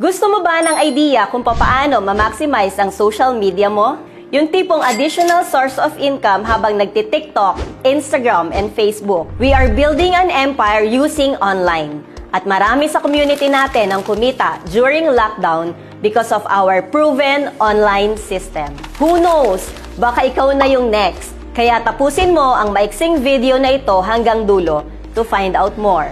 Gusto mo ba ng idea kung paano ma-maximize ang social media mo? Yung tipong additional source of income habang nagti-TikTok, Instagram, and Facebook. We are building an empire using online. At marami sa community natin ang kumita during lockdown because of our proven online system. Who knows? Baka ikaw na yung next. Kaya tapusin mo ang maiksing video na ito hanggang dulo to find out more.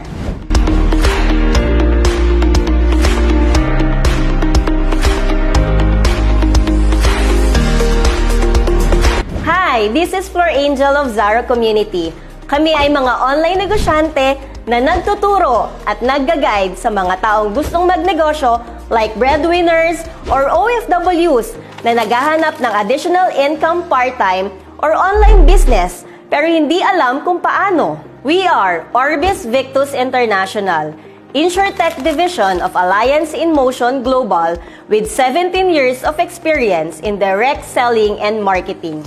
Hi, this is Flor Angel of Zara Community. Kami ay mga online negosyante na nagtuturo at nagga-guide sa mga taong gustong magnegosyo like breadwinners or OFWs na naghahanap ng additional income part-time or online business pero hindi alam kung paano. We are Orbis Victus International, InsurTech Division of Alliance in Motion Global with 17 years of experience in direct selling and marketing,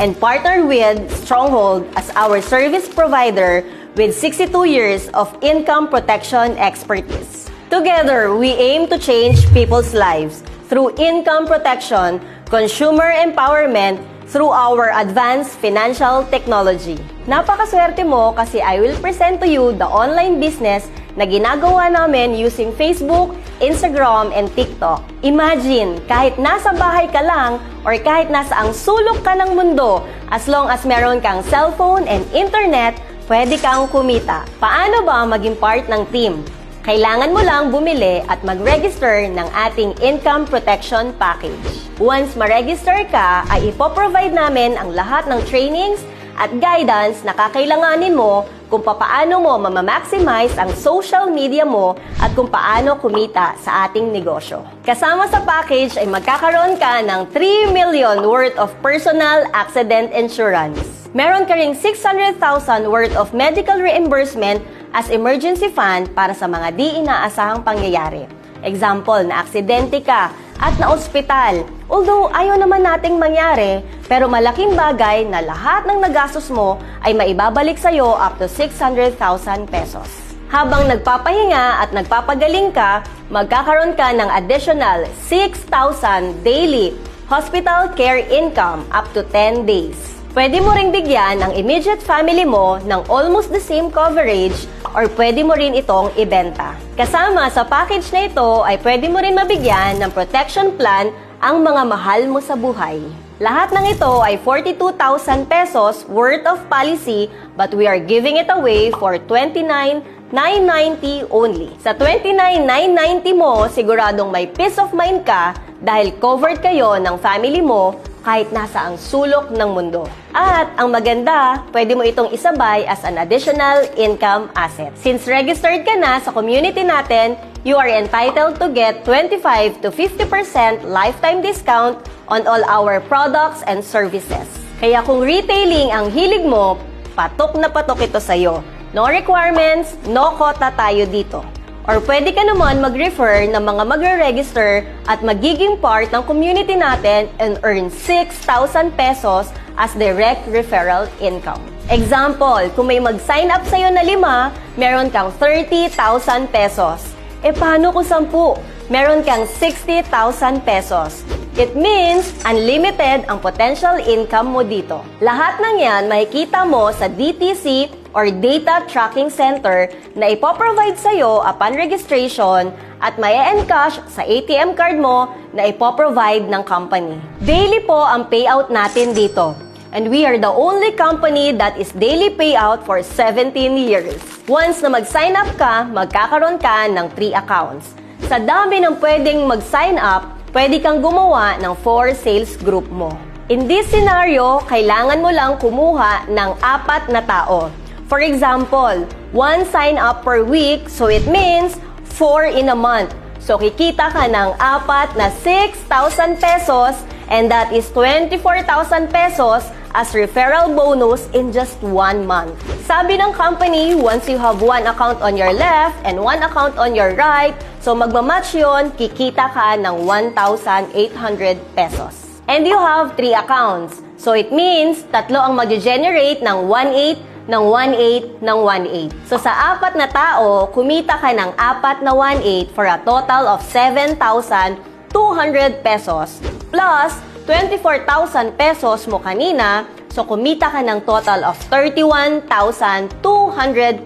and partner with Stronghold as our service provider with 62 years of income protection expertise. Together, we aim to change people's lives through income protection, consumer empowerment, through our advanced financial technology. Napakaswerte mo kasi I will present to you the online business na ginagawa namin using Facebook, Instagram, and TikTok. Imagine, kahit nasa bahay ka lang or kahit nasa ang sulok ka ng mundo, as long as meron kang cellphone and internet, pwede kang kumita. Paano ba maging part ng team? Kailangan mo lang bumili at mag-register ng ating income protection package. Once ma-register ka, ay ipoprovide namin ang lahat ng trainings at guidance na kakailanganin mo kung paano mo mamamaximize ang social media mo at kung paano kumita sa ating negosyo. Kasama sa package ay magkakaroon ka ng 3 million worth of personal accident insurance. Meron ka ring 600,000 worth of medical reimbursement as emergency fund para sa mga di inaasahang pangyayari. Example, na aksidente ka at na ospital. Although ayaw naman nating mangyari, pero malaking bagay na lahat ng nagastos mo ay maibabalik sa'yo up to 600,000 pesos. Habang nagpapahinga at nagpapagaling ka, magkakaroon ka ng additional 6,000 daily hospital care income up to 10 days. Pwede mo ring bigyan ang immediate family mo ng almost the same coverage or pwede mo rin itong ibenta. Kasama sa package na ito ay pwede mo rin mabigyan ng protection plan ang mga mahal mo sa buhay. Lahat ng ito ay 42,000 pesos worth of policy but we are giving it away for 29,990 only. Sa 29,990 mo, siguradong may peace of mind ka dahil covered kayo ng family mo kahit nasa ang sulok ng mundo. At ang maganda, pwede mo itong isabay as an additional income asset. Since registered ka na sa community natin, you are entitled to get 25 to 50% lifetime discount on all our products and services. Kaya kung retailing ang hilig mo, patok na patok ito sa'yo. No requirements, no quota tayo dito. Or pwede ka naman mag-refer ng mga magre-register at magiging part ng community natin and earn 6,000 pesos as direct referral income. Example, kung may mag-sign up sa'yo na 5, meron kang 30,000 pesos. E paano kung 10? Meron kang 60,000 pesos. It means unlimited ang potential income mo dito. Lahat ng yan makikita mo sa DTC or Data Tracking Center na ipoprovide sa'yo upon registration at mai-encash sa ATM card mo na ipoprovide ng company. Daily po ang payout natin dito. And we are the only company that is daily payout for 17 years. Once na mag-sign up ka, magkakaroon ka ng 3 accounts. Sa dami ng pwedeng mag-sign up, pwede kang gumawa ng 4 sales group mo. In this scenario, kailangan mo lang kumuha ng 4 na tao. For example, 1 sign up per week, so it means 4 in a month. So kikita ka ng 4 na 6,000 pesos and that is 24,000 pesos as referral bonus in just 1 month. Sabi ng company, once you have 1 account on your left and 1 account on your right, so magmamatch yun, kikita ka ng 1,800 pesos. And you have 3 accounts. So it means, 3 ang mag-generate ng 1,800 ng 1/8 ng 1/8. So sa 4 na tao, kumita ka ng 4 na 1/8 for a total of 7,200 pesos plus 24,000 pesos mo kanina, so kumita ka ng total of 31,200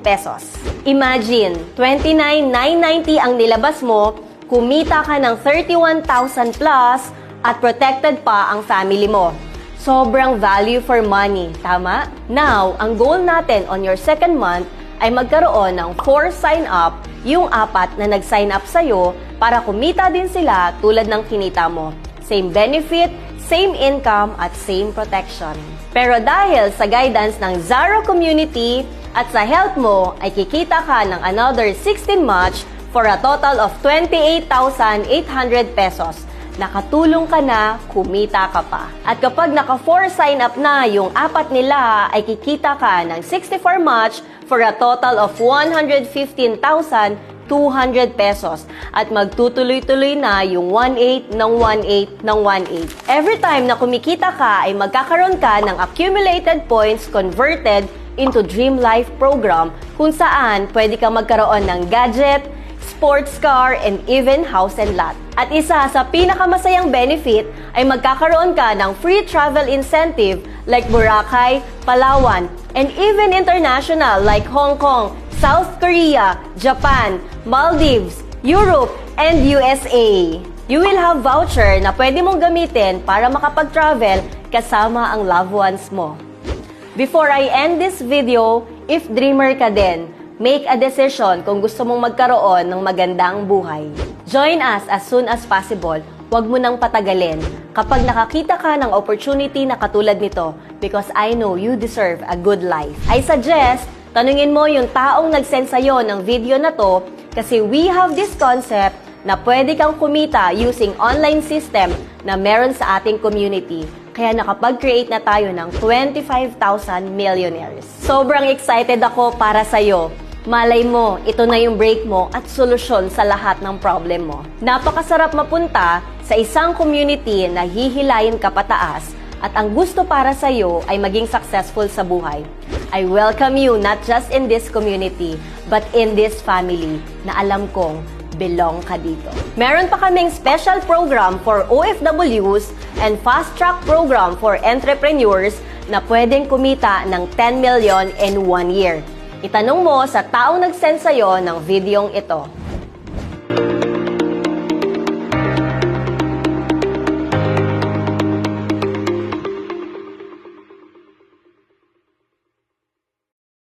pesos. Imagine, 29,990 ang nilabas mo, kumita ka ng 31,000 plus at protected pa ang family mo. Sobrang value for money, tama? Now, ang goal natin on your second month ay magkaroon ng 4 sign-up, yung 4 na nag-sign up sa'yo para kumita din sila tulad ng kinita mo. Same benefit, same income, at same protection. Pero dahil sa guidance ng Zaro Community at sa health mo, ay kikita ka ng another 16 match for a total of 28,800 pesos. Nakatulong ka na, kumita ka pa. At kapag naka-4 sign up na yung 4 nila, ay kikita ka ng 64 match for a total of 115,200 pesos. At magtutuloy-tuloy na yung 1/8 ng 1/8 ng 1/8. Every time na kumikita ka, ay magkakaroon ka ng accumulated points converted into Dream Life program kung saan pwede ka magkaroon ng gadget, sports car, and even house and lot. At isa sa pinakamasayang benefit ay magkakaroon ka ng free travel incentive like Boracay, Palawan, and even international like Hong Kong, South Korea, Japan, Maldives, Europe, and USA. You will have voucher na pwede mong gamitin para makapag-travel kasama ang loved ones mo. Before I end this video, if dreamer ka din, make a decision kung gusto mong magkaroon ng magandang buhay. Join us as soon as possible. Huwag mo nang patagalin kapag nakakita ka ng opportunity na katulad nito because I know you deserve a good life. I suggest, tanungin mo yung taong nag-send sa'yo ng video na to kasi we have this concept na pwede kang kumita using online system na meron sa ating community. Kaya nakapag-create na tayo ng 25,000 millionaires. Sobrang excited ako para sa'yo. Malay mo, ito na yung break mo at solusyon sa lahat ng problem mo. Napakasarap mapunta sa isang community na hihilayin ka pataas at ang gusto para sa'yo ay maging successful sa buhay. I welcome you not just in this community, but in this family na alam kong belong ka dito. Meron pa kaming special program for OFWs and fast-track program for entrepreneurs na pwedeng kumita ng 10 million in 1 year. Itanong mo sa taong nag-send sa'yo ng videong ito.